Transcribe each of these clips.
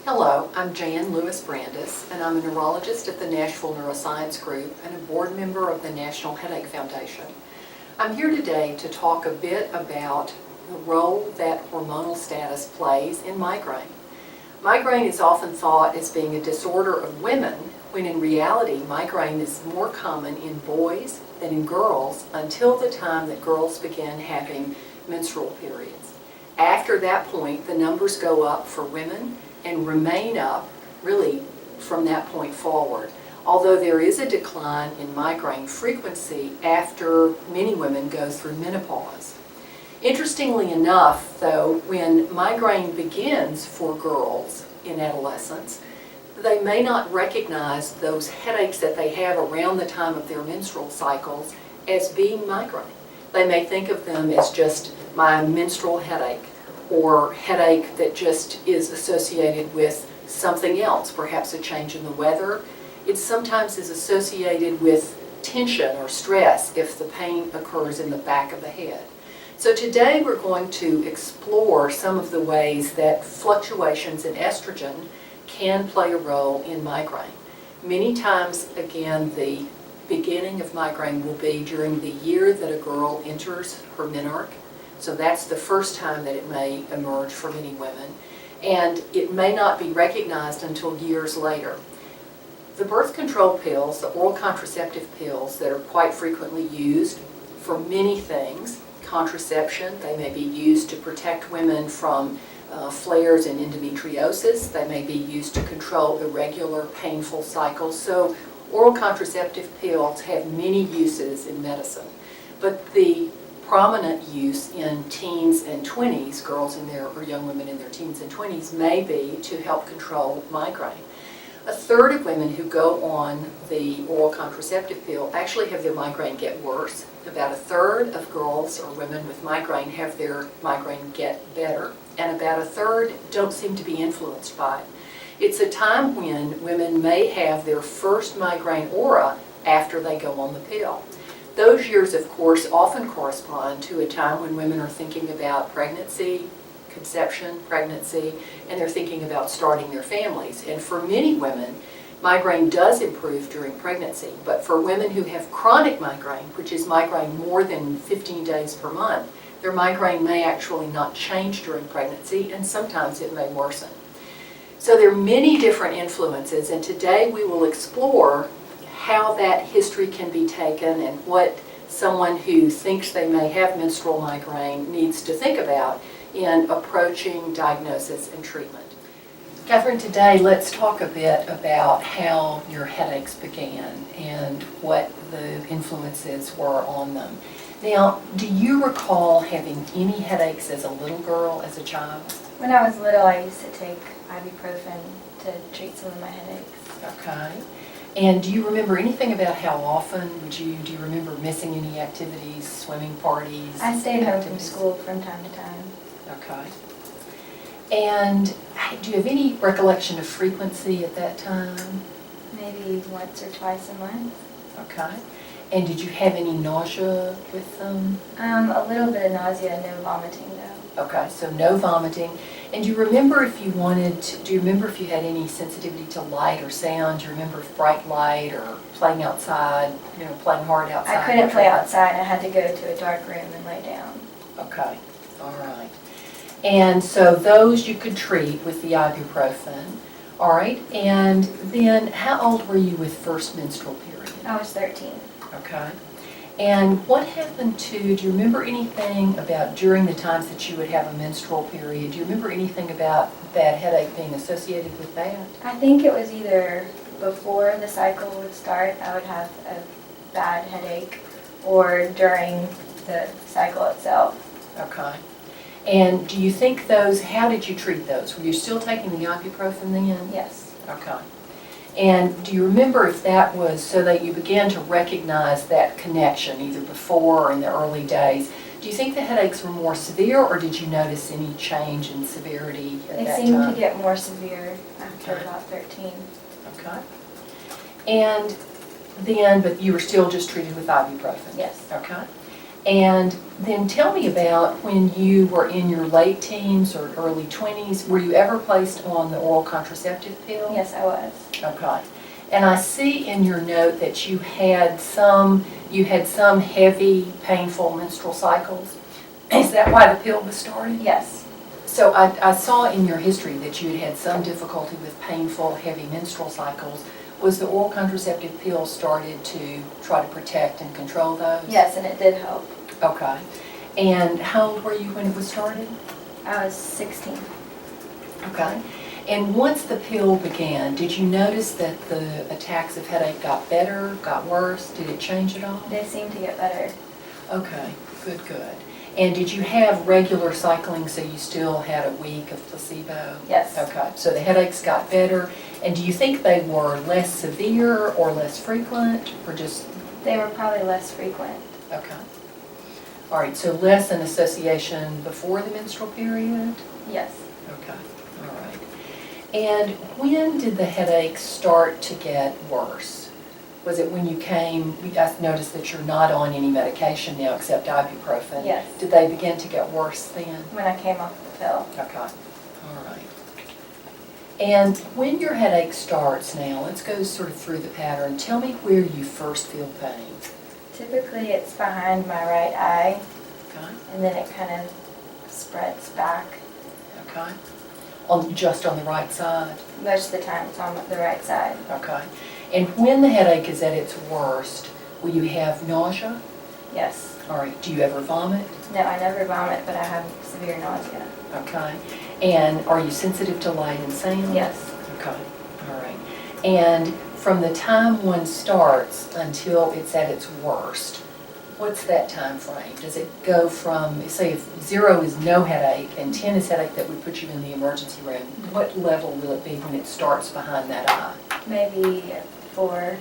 Hello, I'm Jan Lewis-Brandis, and I'm a neurologist at the Nashville Neuroscience Group and a board member of the National Headache Foundation. I'm here today to talk a bit about the role that hormonal status plays in migraine. Migraine is often thought as being a disorder of women, when in reality migraine is more common in boys than in girls until the time that girls begin having menstrual periods. After that point, the numbers go up for women and remain up really from that point forward. Although there is a decline in migraine frequency after many women go through menopause. Interestingly enough, though, when migraine begins for girls in adolescence, they may not recognize those headaches that they have around the time of their menstrual cycles as being migraine. They may think of them as just my menstrual headache, or headache that just is associated with something else, perhaps a change in the weather. It sometimes is associated with tension or stress if the pain occurs in the back of the head. So today we're going to explore some of the ways that fluctuations in estrogen can play a role in migraine. Many times, again, the beginning of migraine will be during the year that a girl enters her menarche. So that's the first time that it may emerge for many women, and it may not be recognized until years later. The birth control pills, the oral contraceptive pills that are quite frequently used for many things, contraception, they may be used to protect women from flares in endometriosis, they may be used to control irregular, painful cycles. So oral contraceptive pills have many uses in medicine, but the prominent use in teens and 20s, girls in their, or young women in their teens and 20s, may be to help control migraine. A third of women who go on the oral contraceptive pill actually have their migraine get worse. About a third of girls or women with migraine have their migraine get better, and about a third don't seem to be influenced by it. It's a time when women may have their first migraine aura after they go on the pill. Those years, of course, often correspond to a time when women are thinking about pregnancy, conception, pregnancy, and they're thinking about starting their families. And for many women, migraine does improve during pregnancy. But for women who have chronic migraine, which is migraine more than 15 days per month, their migraine may actually not change during pregnancy, and sometimes it may worsen. So there are many different influences, and today we will explore how that history can be taken and what someone who thinks they may have menstrual migraine needs to think about in approaching diagnosis and treatment. Catherine, today let's talk a bit about how your headaches began and what the influences were on them. Now, do you recall having any headaches as a little girl, as a child? When I was little, I used to take ibuprofen to treat some of my headaches. Okay. And do you remember anything about how often do you remember missing any activities, swimming parties? I stayed home from school from time to time. Okay. And do you have any recollection of frequency at that time? Maybe once or twice a month. Okay. And did you have any nausea with them? A little bit of nausea, no vomiting though. Okay, so no vomiting. And do you remember if you had any sensitivity to light or sound? Do you remember if bright light or playing outside, playing hard outside? I couldn't play outside. I had to go to a dark room and lay down. Okay, all right. And so those you could treat with the ibuprofen. All right, and then how old were you with first menstrual period? I was 13. Okay. And what happened do you remember anything about during the times that you would have a menstrual period? Do you remember anything about bad headache being associated with that? I think it was either before the cycle would start, I would have a bad headache, or during the cycle itself. Okay. And do you think how did you treat those? Were you still taking the ibuprofen then? Yes. Okay. And do you remember if that was so that you began to recognize that connection either before or in the early days? Do you think the headaches were more severe, or did you notice any change in severity at that time? They seemed to get more severe after about 13. Okay. And then, but you were still just treated with ibuprofen? Yes. Okay. And then tell me about when you were in your late teens or early 20s, were you ever placed on the oral contraceptive pill? Yes, I was. Okay. And I see in your note that you had some heavy, painful menstrual cycles. Is that why the pill was started? Yes. So I saw in your history that you had some difficulty with painful, heavy menstrual cycles. Was the oral contraceptive pill started to try to protect and control those? Yes, and it did help. Okay. And how old were you when it was started? I was 16. Okay. And once the pill began, did you notice that the attacks of headache got better, got worse? Did it change at all? They seemed to get better. Okay, good, good. And did you have regular cycling, so you still had a week of placebo? Yes. Okay, so the headaches got better. And do you think they were less severe or less frequent, or just? They were probably less frequent. Okay. All right, so less in association before the menstrual period? Yes. Okay, all right. And when did the headaches start to get worse? Was it when you came, I noticed that you're not on any medication now except ibuprofen. Yes. Did they begin to get worse then? When I came off the pill. Okay, all right. And when your headache starts now, let's go sort of through the pattern. Tell me where you first feel pain. Typically it's behind my right eye, Okay, and then it kind of spreads back. okay. Just on the right side? Most of the time it's on the right side. Okay. And when the headache is at its worst, will you have nausea? Yes. All right, do you ever vomit? No, I never vomit, but I have severe nausea. Okay. And are you sensitive to light and sound? Yes. Okay, all right. And from the time one starts until it's at its worst, what's that time frame? Does it go from, say if 0 is no headache and 10 is headache that would put you in the emergency room, what level will it be when it starts behind that eye? Maybe 4.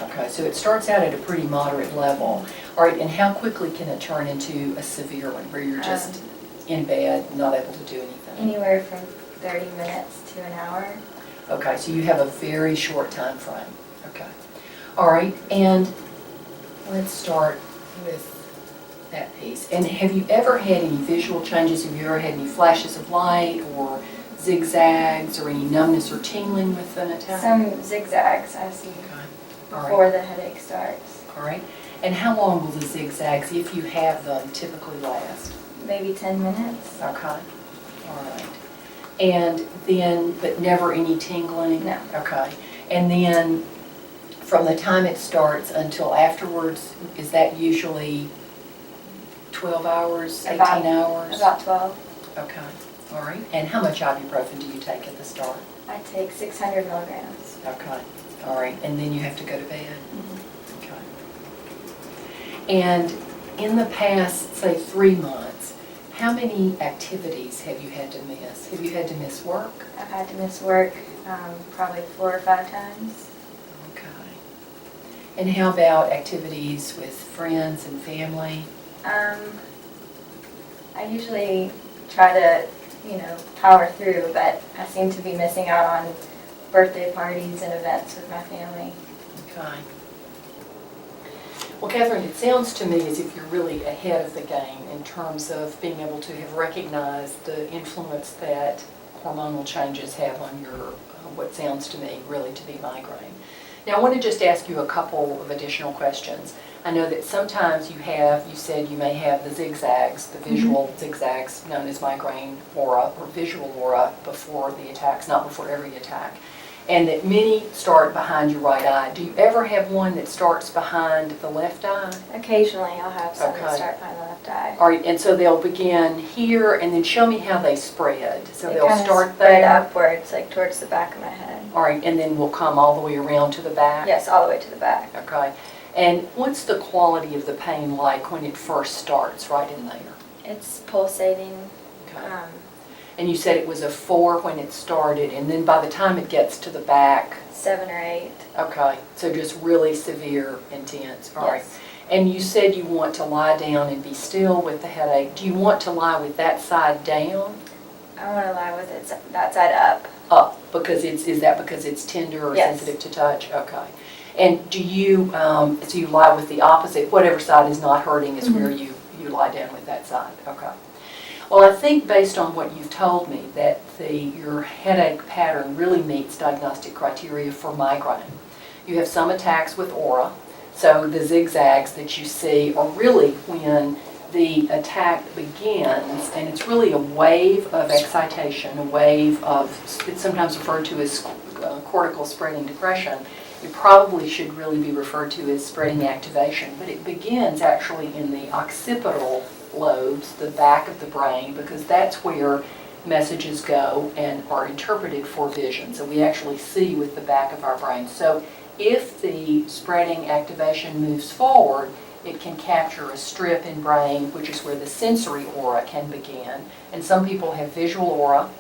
Okay, so it starts out at a pretty moderate level. All right, and how quickly can it turn into a severe one where you're just in bed, not able to do anything? Anywhere from 30 minutes to an hour. Okay, so you have a very short time frame. Okay. All right, and let's start with that piece. And have you ever had any visual changes? Have you ever had any flashes of light or zigzags or any numbness or tingling with an attack? Some zigzags I see Okay. All before right. the headache starts. All right. And how long will the zigzags, if you have them, typically last? Maybe 10 minutes. Okay. All right. And then, but never any tingling? No. Okay. And then from the time it starts until afterwards, is that usually 12 hours, 18 hours? About 12. Okay. All right. And how much ibuprofen do you take at the start? I take 600 milligrams. Okay. All right. And then you have to go to bed? Mm-hmm. Okay. And in the past, say 3 months, how many activities have you had to miss? Have you had to miss work? I've had to miss work probably 4 or 5 times. Okay. And how about activities with friends and family? I usually try to, power through, but I seem to be missing out on birthday parties and events with my family. Okay. Well, Catherine, it sounds to me as if you're really ahead of the game in terms of being able to have recognized the influence that hormonal changes have on your, what sounds to me really to be migraine. Now, I want to just ask you a couple of additional questions. I know that sometimes you said you may have the zigzags, the visual zigzags known as migraine aura or visual aura before the attacks, not before every attack. And that many start behind your right eye. Do you ever have one that starts behind the left eye? Occasionally I'll have some that Okay. start behind the left eye. All right, and so they'll begin here, and then show me how they spread. So They they'll kind of start spread there. upwards, like towards the back of my head. All right, and then we'll come all the way around to the back? Yes, all the way to the back. Okay. And what's the quality of the pain like when it first starts right in there? It's pulsating. Okay. And you said it was a 4 when it started, and then by the time it gets to the back, 7 or 8. okay, so just really severe, intense. All right. Yes. And you said you want to lie down and be still with the headache. Do you want to lie with that side down? I want to lie with it that side up. Up, because is that because it's tender or Yes. sensitive to touch? Okay. And do you, so you lie with the opposite, whatever side is not hurting is where you you lie down with that side. Okay. Well, I think based on what you've told me that your headache pattern really meets diagnostic criteria for migraine. You have some attacks with aura, so the zigzags that you see are really when the attack begins, and it's really a wave of excitation, a wave of, it's sometimes referred to as cortical spreading depression. It probably should really be referred to as spreading activation, but it begins actually in the occipital lobes, the back of the brain, because that's where messages go and are interpreted for vision. So we actually see with the back of our brain. So if the spreading activation moves forward, it can capture a strip in brain, which is where the sensory aura can begin. And some people have visual aura.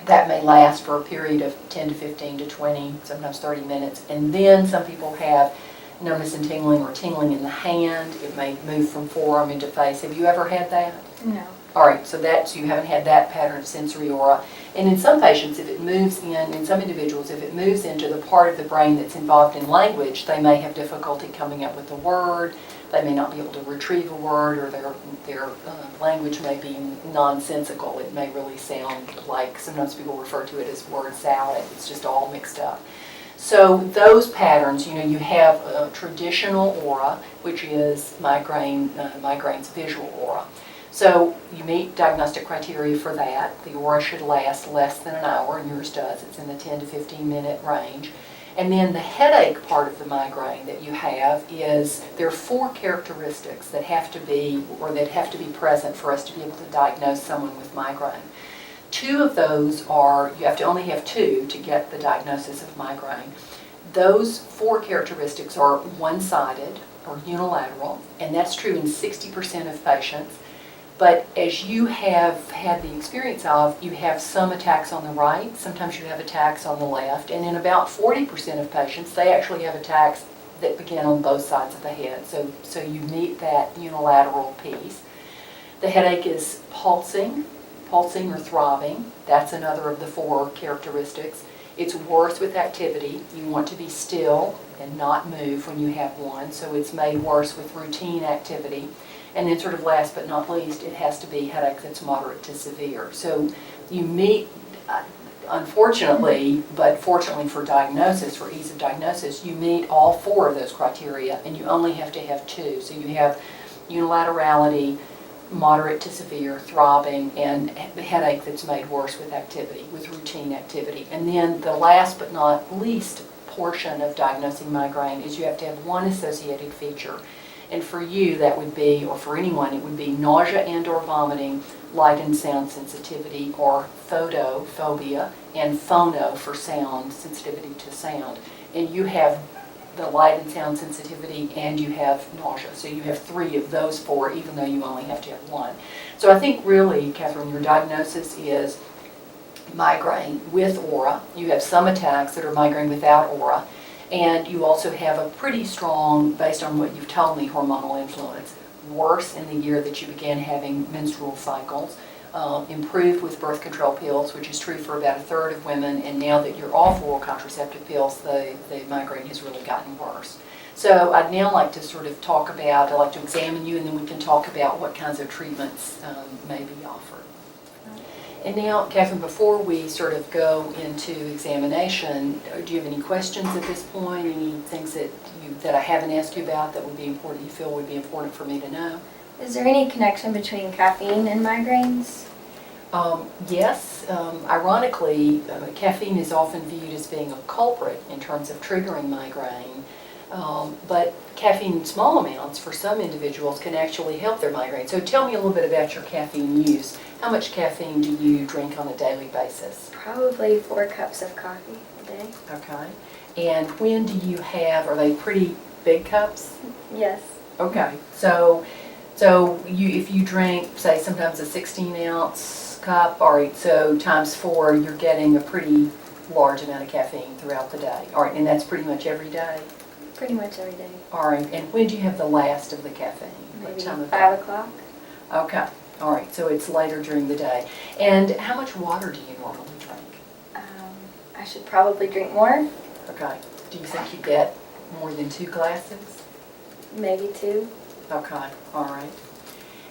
That may last for a period of 10 to 15 to 20, sometimes 30 minutes. And then some people have numbness and tingling or tingling in the hand. It may move from forearm into face. Have you ever had that? No. All right, so you haven't had that pattern of sensory aura. And in some patients, if it moves in some individuals, if it moves into the part of the brain that's involved in language, they may have difficulty coming up with a word. They may not be able to retrieve a word, or their language may be nonsensical. It may really sound like, sometimes people refer to it as word salad. It's just all mixed up. So those patterns, you have a traditional aura, which is migraine's visual aura. So you meet diagnostic criteria for that. The aura should last less than an hour, and yours does. It's in the 10 to 15 minute range. And then the headache part of the migraine that you have is, there are 4 characteristics that have to be present for us to be able to diagnose someone with migraine. 2 of those are, you have to only have 2 to get the diagnosis of migraine. Those 4 characteristics are one-sided or unilateral, and that's true in 60% of patients. But as you have had the experience of, you have some attacks on the right, sometimes you have attacks on the left, and in about 40% of patients, they actually have attacks that begin on both sides of the head. So you meet that unilateral piece. The headache is pulsing or throbbing. That's another of the 4 characteristics. It's worse with activity. You want to be still and not move when you have one, so it's made worse with routine activity. And then sort of last but not least, it has to be headache that's moderate to severe. So you meet, unfortunately, but fortunately for diagnosis, for ease of diagnosis, you meet all 4 of those criteria, and you only have to have 2. So you have unilaterality, moderate to severe, throbbing, and headache that's made worse with activity, with routine activity. And then the last but not least portion of diagnosing migraine is you have to have one associated feature. And for you, that would be, or for anyone, it would be nausea and or vomiting, light and sound sensitivity, or photophobia, and phono for sound, sensitivity to sound. And you have the light and sound sensitivity, and you have nausea. So you have 3 of those 4, even though you only have to have 1. So I think really, Catherine, your diagnosis is migraine with aura. You have some attacks that are migraine without aura. And you also have a pretty strong, based on what you've told me, hormonal influence. Worse in the year that you began having menstrual cycles. Improved with birth control pills, which is true for about a third of women. And now that you're off oral contraceptive pills, the migraine has really gotten worse. So I'd now like to sort of talk about, I'd like to examine you, and then we can talk about what kinds of treatments may be offered. And now, Catherine, before we sort of go into examination, do you have any questions at this point? Any things that I haven't asked you about that would be important, you feel would be important for me to know? Is there any connection between caffeine and migraines? Yes. Ironically, caffeine is often viewed as being a culprit in terms of triggering migraine. But caffeine in small amounts for some individuals can actually help their migraine. So tell me a little bit about your caffeine use. How much caffeine do you drink on a daily basis? Probably 4 cups of coffee a day. Okay. And when do you have, are they pretty big cups? Yes. Okay. So if you drink, say, sometimes a 16-ounce cup, all right, so times 4, you're getting a pretty large amount of caffeine throughout the day. All right, and that's pretty much every day? Pretty much every day. All right, and when do you have the last of the caffeine? Maybe 5 o'clock. Okay, all right, so it's later during the day. And how much water do you normally drink? I should probably drink more. Okay, do you think you get more than 2 glasses? Maybe 2. Okay, all right.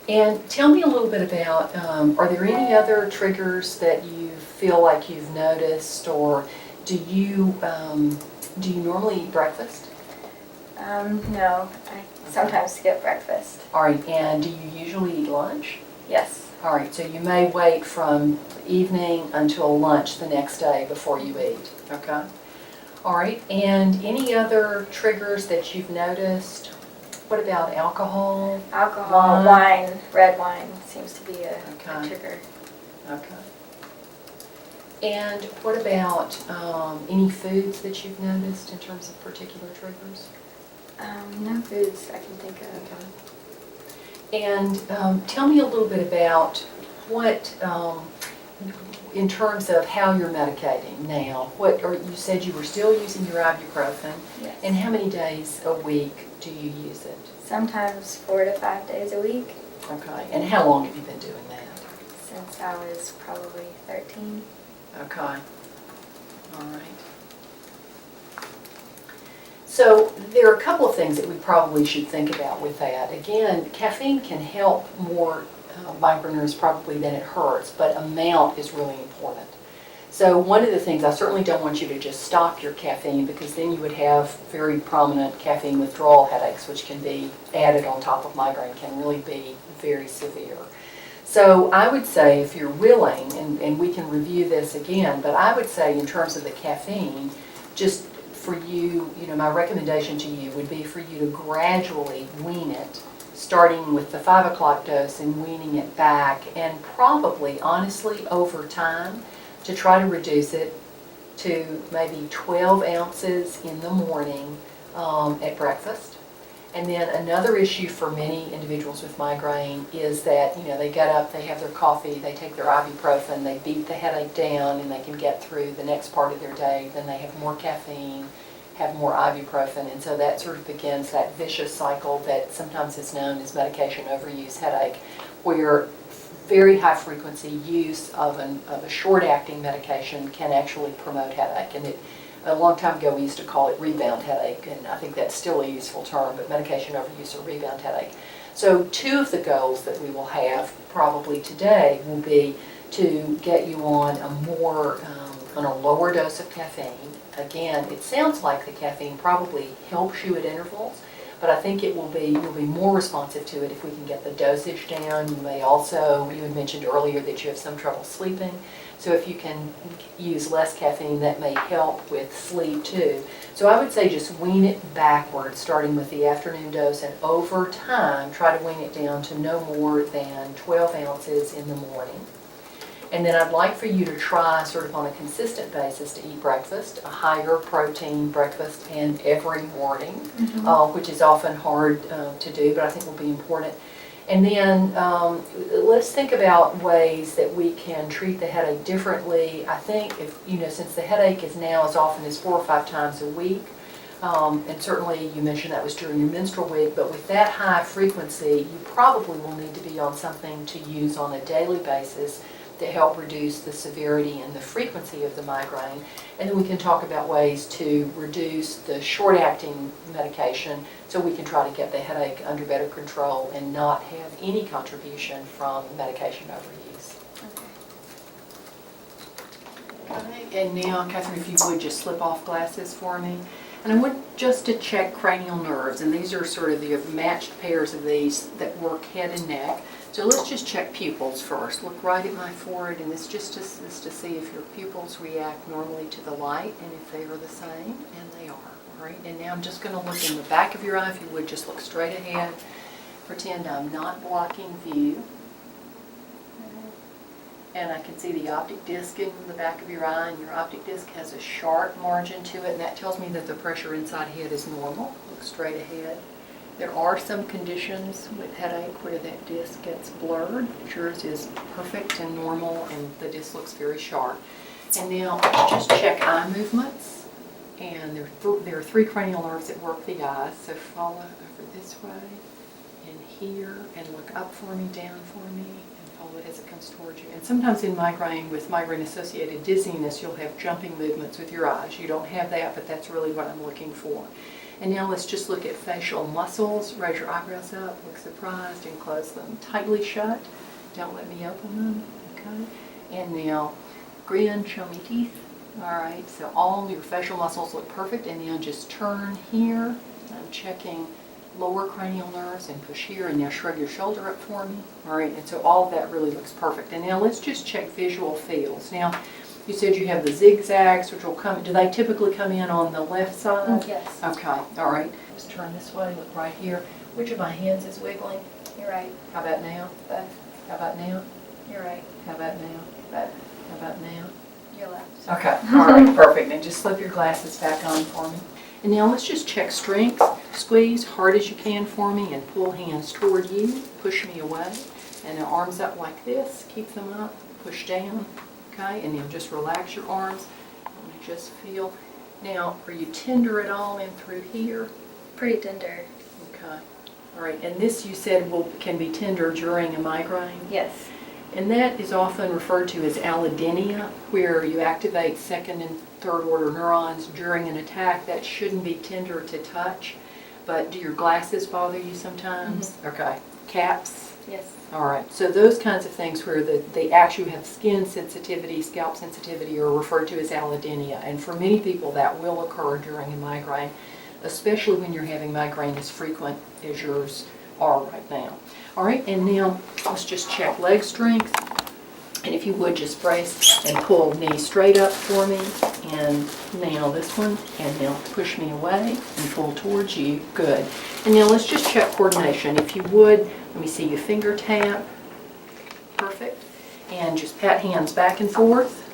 And tell me a little bit about, are there any other triggers that you feel like you've noticed, or do you normally eat breakfast? No, I sometimes skip breakfast. All right, and do you usually eat lunch? Yes. All right, so you may wait from evening until lunch the next day before you eat, okay? All right, and any other triggers that you've noticed? What about alcohol? Alcohol, wine, red wine seems to be a trigger. Okay. And what about any foods that you've noticed in terms of particular triggers? No foods I can think of. Okay. And tell me a little bit about what, in terms of how you're medicating now. You said you were still using your ibuprofen. Yes. And how many days a week do you use it? Sometimes 4 to 5 days a week. Okay. And how long have you been doing that? Since I was probably 13. Okay. All right. So there are a couple of things that we probably should think about with that. Again, caffeine can help more migraineurs probably than it hurts, but amount is really important. So one of the things, I certainly don't want you to just stop your caffeine, because then you would have very prominent caffeine withdrawal headaches, which can be added on top of migraine, can really be very severe. So I would say, if you're willing, and we can review this again, but I would say in terms of the caffeine, just for you, my recommendation to you would be for you to gradually wean it, starting with the 5 o'clock dose and weaning it back, and probably, honestly, over time, to try to reduce it to maybe 12 ounces in the morning at breakfast. And then another issue for many individuals with migraine is that, they get up, they have their coffee, they take their ibuprofen, they beat the headache down, and they can get through the next part of their day. Then they have more caffeine, have more ibuprofen, and so that sort of begins that vicious cycle that sometimes is known as medication overuse headache, where very high frequency use of a short-acting medication can actually promote headache. And a long time ago we used to call it rebound headache, and I think that's still a useful term, but medication overuse or rebound headache. So 2 of the goals that we will have probably today will be to get you on on a lower dose of caffeine. Again, it sounds like the caffeine probably helps you at intervals, but I think you'll be more responsive to it if we can get the dosage down. You may also, you had mentioned earlier that you have some trouble sleeping, so if you can use less caffeine, that may help with sleep too. So I would say just wean it backwards, starting with the afternoon dose, and over time try to wean it down to no more than 12 ounces in the morning. And then I'd like for you to try, sort of on a consistent basis, to eat breakfast, a higher protein breakfast, and every morning, which is often hard to do, but I think will be important. And then let's think about ways that we can treat the headache differently. I think since the headache is now as often as 4 or 5 times a week, and certainly you mentioned that was during your menstrual week, but with that high frequency, you probably will need to be on something to use on a daily basis to help reduce the severity and the frequency of the migraine. And then we can talk about ways to reduce the short-acting medication so we can try to get the headache under better control and not have any contribution from medication overuse. Okay. And now, Catherine, if you would just slip off glasses for me. And I want just to check cranial nerves, and these are sort of the matched pairs of these that work head and neck. So let's just check pupils first. Look right at my forehead, and this just to see if your pupils react normally to the light, and if they are the same, and they are. All right. And now I'm just going to look in the back of your eye. If you would just look straight ahead. Pretend I'm not blocking view. And I can see the optic disc in the back of your eye, and your optic disc has a sharp margin to it, and that tells me that the pressure inside head is normal. Look straight ahead. There are some conditions with headache where that disc gets blurred. Yours is perfect and normal, and the disc looks very sharp. And now just check eye movements. And there are 3 cranial nerves that work the eyes, so follow over this way and here, and look up for me, down for me, and follow it as it comes towards you. And sometimes in migraine, with migraine-associated dizziness, you'll have jumping movements with your eyes. You don't have that, but that's really what I'm looking for. And now let's just look at facial muscles. Raise your eyebrows up, look surprised, and close them tightly shut. Don't let me open them, okay? And now grin, show me teeth. All right, so all your facial muscles look perfect, and now just turn here. I'm checking lower cranial nerves and push here, and now shrug your shoulder up for me. All right, and so all of that really looks perfect. And now let's just check visual fields. Now, you said you have the zigzags, which will come, do they typically come in on the left side? Yes. Okay, all right. Just turn this way, look right here. Which of my hands is wiggling? You're right. How about now? Both. How about now? You're right. How about now? Both. How about now? You're left. Okay, all right, perfect. And just slip your glasses back on for me. And now let's just check strength. Squeeze hard as you can for me and pull hands toward you. Push me away. And now arms up like this. Keep them up. Push down. Okay, and now just relax your arms. And just feel. Now, are you tender at all in through here? Pretty tender. Okay. All right, and this you said can be tender during a migraine? Yes. And that is often referred to as allodynia, where you activate second and third order neurons during an attack. That shouldn't be tender to touch. But do your glasses bother you sometimes? Mm-hmm. Okay. Caps? Yes. All right. So those kinds of things where they actually have skin sensitivity, scalp sensitivity are referred to as allodynia. And for many people that will occur during a migraine, especially when you're having migraine as frequent as yours are right now. All right, and now let's just check leg strength. And if you would, just brace and pull knee straight up for me. And now this one, and now push me away and pull towards you. Good. And now let's just check coordination. If you would, let me see you finger tap. Perfect. And just pat hands back and forth.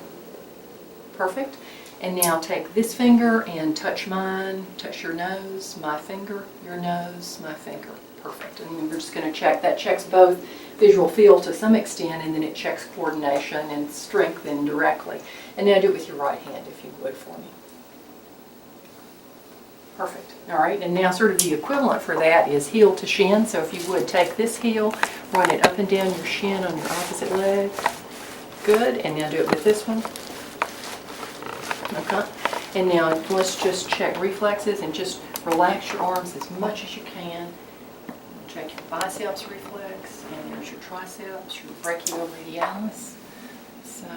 Perfect. And now take this finger and touch mine, touch your nose, my finger, your nose, my finger. Perfect. And we're just going to check. That checks both visual field to some extent, and then it checks coordination and strength indirectly. And now do it with your right hand, if you would, for me. Perfect. All right. And now sort of the equivalent for that is heel to shin. So if you would, take this heel, run it up and down your shin on your opposite leg. Good. And now do it with this one. Okay. And now let's just check reflexes and just relax your arms as much as you can. Check your biceps reflex, and there's your triceps, your brachioradialis. So,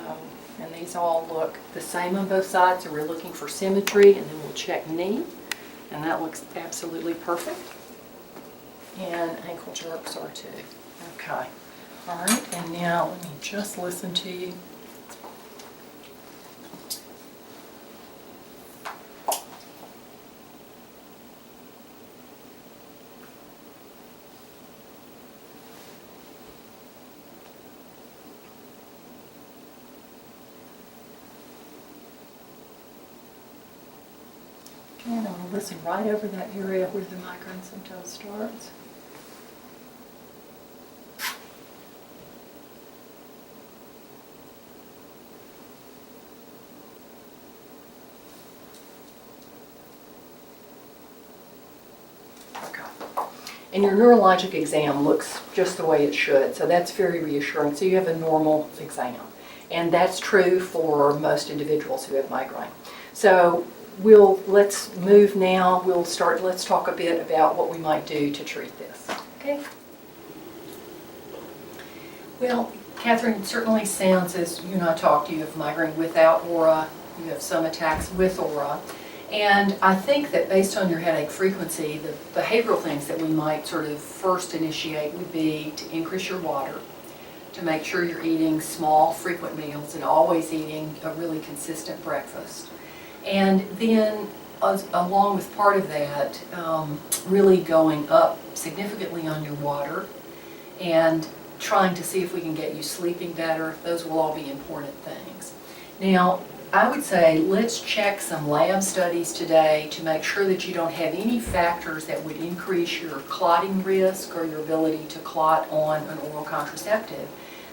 and these all look the same on both sides, so we're looking for symmetry, and then we'll check knee, and that looks absolutely perfect. And ankle jerks are too. Okay. All right, and now let me just listen to you. And I'm going to listen right over that area where the migraine sometimes starts. Okay. And your neurologic exam looks just the way it should, so that's very reassuring. So you have a normal exam. And that's true for most individuals who have migraine. So let's move now. Let's talk a bit about what we might do to treat this. Okay. Well, Catherine, it certainly sounds as you and I talked, you have migraine without aura, you have some attacks with aura. And I think that based on your headache frequency, the behavioral things that we might sort of first initiate would be to increase your water, to make sure you're eating small, frequent meals and always eating a really consistent breakfast. And then, along with part of that, really going up significantly on your water and trying to see if we can get you sleeping better. Those will all be important things. Now, I would say let's check some lab studies today to make sure that you don't have any factors that would increase your clotting risk or your ability to clot on an oral contraceptive.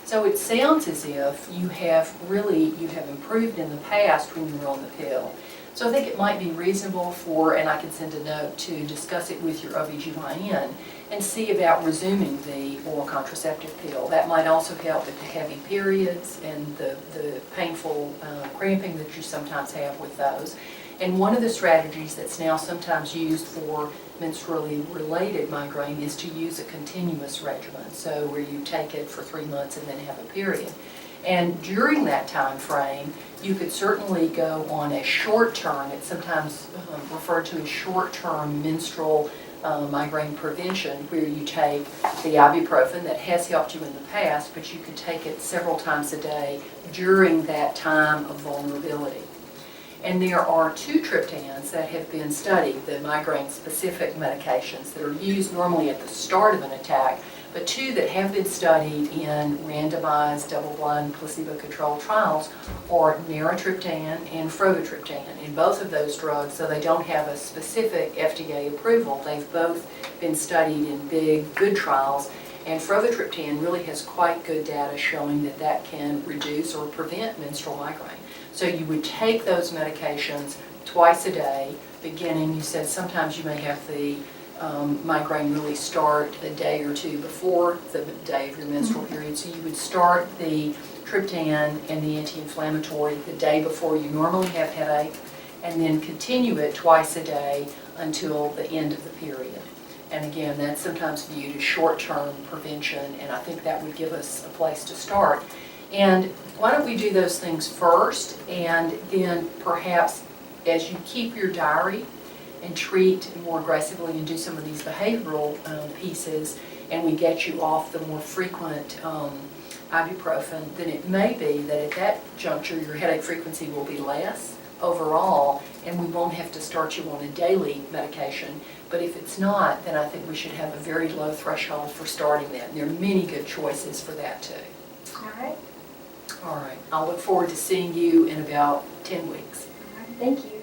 So it sounds as if you have improved in the past when you were on the pill, So I think it might be reasonable for, and I can send a note, to discuss it with your OBGYN and see about resuming the oral contraceptive pill. That might also help with the heavy periods and the painful cramping that you sometimes have with those. And one of the strategies that's now sometimes used for menstrually related migraine is to use a continuous regimen, so where you take it for 3 months and then have a period. And during that time frame, you could certainly go on a short-term, it's sometimes referred to as short-term menstrual migraine prevention, where you take the ibuprofen that has helped you in the past, but you could take it several times a day during that time of vulnerability. And there are 2 triptans that have been studied, the migraine-specific medications that are used normally at the start of an attack, but 2 that have been studied in randomized, double-blind, placebo-controlled trials are naratriptan and frovatriptan. And both of those drugs, though they don't have a specific FDA approval, they've both been studied in big, good trials. And frovatriptan really has quite good data showing that that can reduce or prevent menstrual migraine. So you would take those medications twice a day, beginning, you said sometimes you may have the migraine really start a day or 2 before the day of your menstrual period. So you would start the triptan and the anti-inflammatory the day before you normally have headache, and then continue it twice a day until the end of the period. And again, that's sometimes viewed as short-term prevention, and I think that would give us a place to start. And why don't we do those things first, and then perhaps as you keep your diary and treat more aggressively and do some of these behavioral pieces, and we get you off the more frequent ibuprofen, then it may be that at that juncture your headache frequency will be less overall, and we won't have to start you on a daily medication. But if it's not, then I think we should have a very low threshold for starting that. And there are many good choices for that too. All right. All right. I'll look forward to seeing you in about 10 weeks. All right. Thank you.